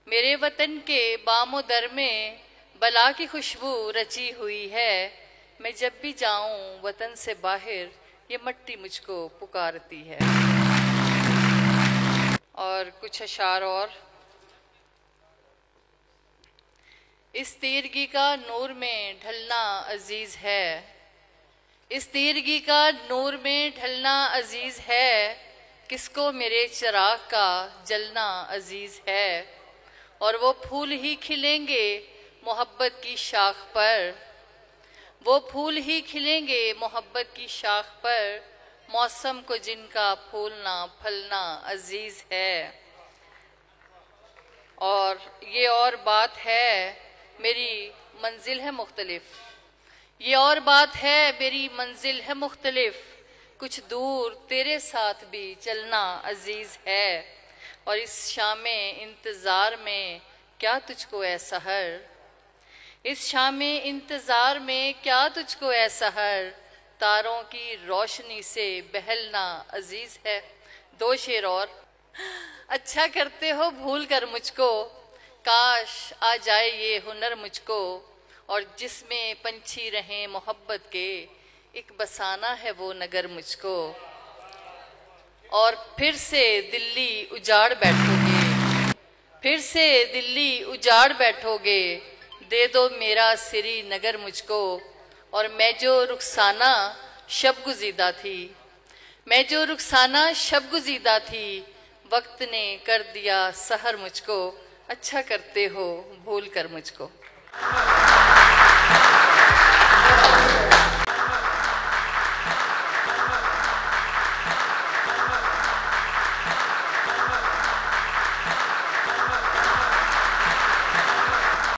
मेरे वतन के बामो दर में बला की खुशबू रची हुई है। मैं जब भी जाऊं वतन से बाहर ये मट्टी मुझको पुकारती है। और कुछ अशार और। इस तीरगी का नूर में ढलना अजीज है, इस तीरगी का नूर में ढलना अजीज है, किसको मेरे चिराग का जलना अजीज है। और वो फूल ही खिलेंगे मोहब्बत की शाख पर, वो फूल ही खिलेंगे मोहब्बत की शाख पर, मौसम को जिनका फूलना फलना अजीज है। और ये और बात है मेरी मंजिल है मुख्तलिफ, ये और बात है मेरी मंजिल है मुख्तलिफ, कुछ दूर तेरे साथ भी चलना अजीज है। और इस शामे इंतज़ार में क्या तुझको ऐ सहर, इस शामे इंतज़ार में क्या तुझको ऐ सहर, तारों की रोशनी से बहलना अजीज है। दो शेर और। अच्छा करते हो भूल कर मुझको, काश आ जाए ये हुनर मुझको, और जिसमें पंछी रहें मोहब्बत के, एक बसाना है वो नगर मुझको। और फिर से दिल्ली उजाड़ बैठोगे, फिर से दिल्ली उजाड़ बैठोगे, दे दो मेरा सिरी नगर मुझको। और मैं जो रुखसाना शब गुज़ीदा थी, मैं जो रुखसाना शब गुज़ीदा थी, वक्त ने कर दिया सहर मुझको। अच्छा करते हो भूल कर मुझको।